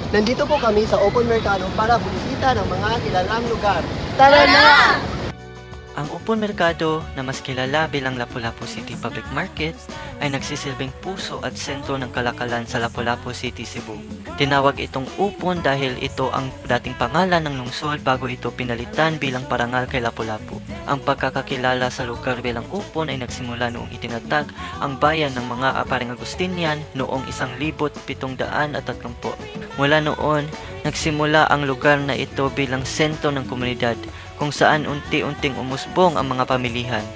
Nandito po kami sa Open Mercado para bumisita ng mga kilalang lugar. Tara na! Ang Open Mercado na mas kilala bilang Lapu-Lapu City Public Market ay nagsisilbing puso at sentro ng kalakalan sa Lapu-Lapu City, Cebu. Tinawag itong Upon dahil ito ang dating pangalan ng lungsod bago ito pinalitan bilang parangal kay Lapu-Lapu. Ang pagkakakilala sa lugar bilang Upon ay nagsimula noong itinatag ang bayan ng mga Apareng Agustinian noong 1730. Mula noon, nagsimula ang lugar na ito bilang sentro ng komunidad kung saan unti-unting umusbong ang mga pamilihan.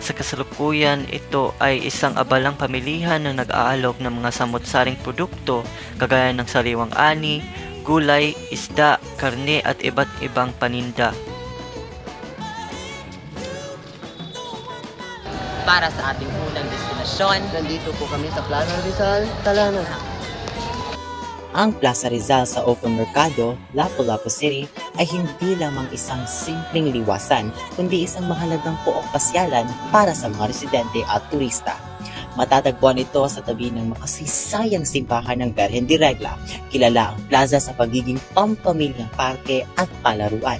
Sa kasalukuyan, ito ay isang abalang pamilihan na nag-aalok ng mga samot-saring produkto kagaya ng sariwang ani, gulay, isda, karne at iba't ibang paninda. Para sa ating unang destinasyon, Nandito po kami sa Plaza Rizal, Tara na! Ang Plaza Rizal sa Open Mercado, Lapu-Lapu City ay hindi lamang isang simpleng liwasan, kundi isang mahalagang pook pasyalan para sa mga residente at turista. Matatagpuan ito sa tabi ng makasaysayang simbahan ng Birhen de Regla. Kilala ang plaza sa pagiging pampamilyang parke at palaruan.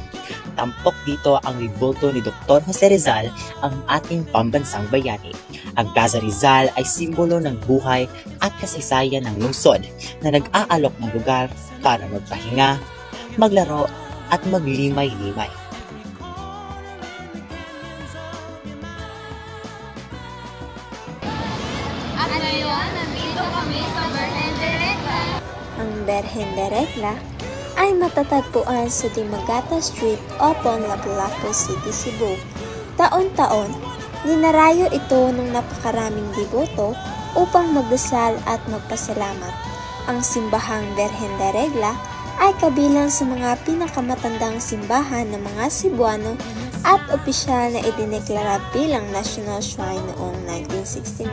Tampok dito ang ribulto ni Dr. Jose Rizal, ang ating pambansang bayani. Ang Plaza Rizal ay simbolo ng buhay at kasaysayan ng lungsod na nag-aalok ng lugar para magpahinga, maglaro at maglimay-limay. At ngayon, nandito kami sa Birhen de Regla. Ang Birhen de Regla ay matatagpuan sa Dimagata Street, Opon, Lapu-Lapu City, Cebu. Taon-taon, ninarayo ito ng napakaraming deboto upang magdasal at magpasalamat. Ang simbahang Birhen de Regla ay kabilang sa mga pinakamatandang simbahan ng mga Cebuano at opisyal na idineklara bilang National Shrine noong 1969.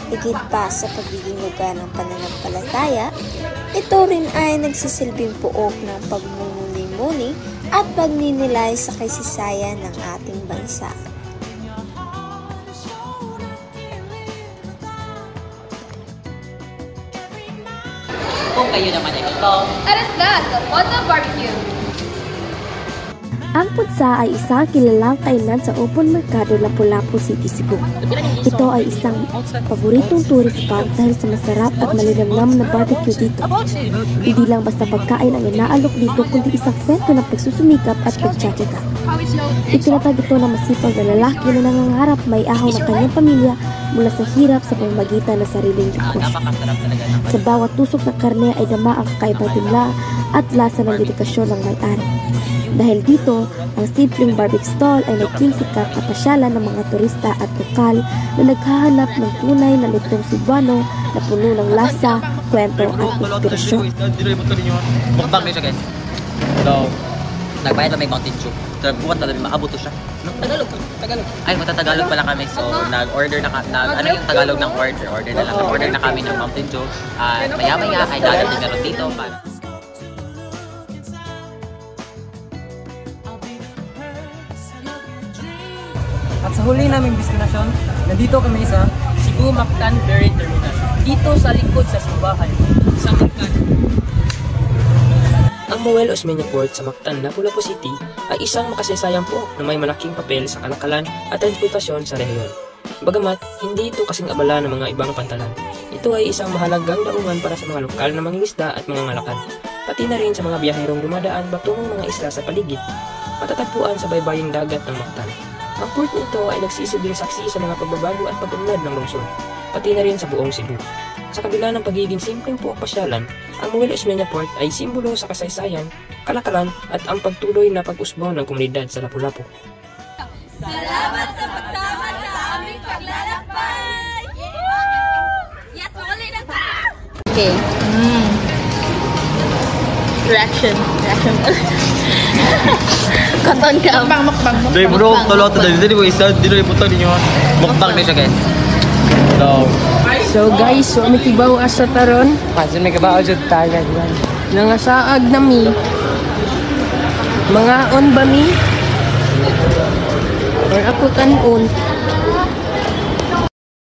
Higit pa sa pagiging lugar ng pananampalataya, ito rin ay nagsisilbing puok ng pagmumuni-muni at pagninilay sa kasaysayan ng ating bansa. kung kayo naman ay ito, Arasga sa Putsa Barbecue. Ang putsa ay isang kilalang kainan sa Open Mercado, Lapu-Lapu City, Cebu. Ito ay isang paboritong tourist spot dahil sa masarap at malinamnam na barbecue dito. Hindi lang basta pagkain ang inaalok dito, kundi isang kwento ng pagsusumikap at pagtsatsaga. Itinatag ito ng masipag na lalaki na nangangarap may ahaw ng kanyang pamilya mula sa hirap sa pamamagitan ng sariling negosyo. Sa bawat tusok ng karne ay dama ang kakaibang timla at lasa ng dedikasyon ng may-ari. Dahil dito, ang simpleng barbecue stall ay naging sikat na pasyalan ng mga turista at lokal na naghahanap ng tunay na lutong Cebuano na puno ng lasa, kwento at inspirasyon. mukbang na siya guys. So, nagbayad na may Mountain Dew. So, buwan talaga maabot to siya. No? Tagalog. Ay, magtatagalog pala kami. So, nag-order na ano yung Tagalog ng order? Order na lang. Order na kami ng Mountain Dew. At maya-maya ay dadating na rin dito para... At sa huli naming destinasyon, nandito kami sa Cebu Mactan Ferry Terminal. Dito sa likod sa simbahan sa Mactan. Ang Moel Osmeña Port sa Mactan, Lapu-Lapu City ay isang makasaysayang po na may malaking papel sa kalakalan at transportasyon sa rehiyon. Bagamat hindi ito kasing abala ng mga ibang pantalan, ito ay isang mahalagang daungan para sa mga lokal na mangingisda at mga ngalakan, pati na rin sa mga biyaherong dumadaan batungong mga isla sa paligid. Matatagpuan sa baybaying dagat ng Mactan. Ang port nito ay nagsisilbing saksi sa mga pagbabago at pag-unlad ng lungsod, pati na rin sa buong Cebu. Sa kabila ng pagiging simpleng puok pasyalan, ang Moel Osmeña Port ay simbolo sa kasaysayan, kalakalan at ang pagtuloy na pag-usbong ng komunidad sa Lapu-Lapu. Salamat sa pagsama sa aming paglalakbay! Yes, muli na ta! Okay. Reaction. Katon ka. Mukbang. Dahil bro, tolo ito dahil mo isa, dito yung puto ninyo. Mukbang na siya guys. So guys, so may kibaw asa taron. Pansin may kabaw dyan tayo. Nangasaag na mi. Mga on ba mi? Or ako kanon.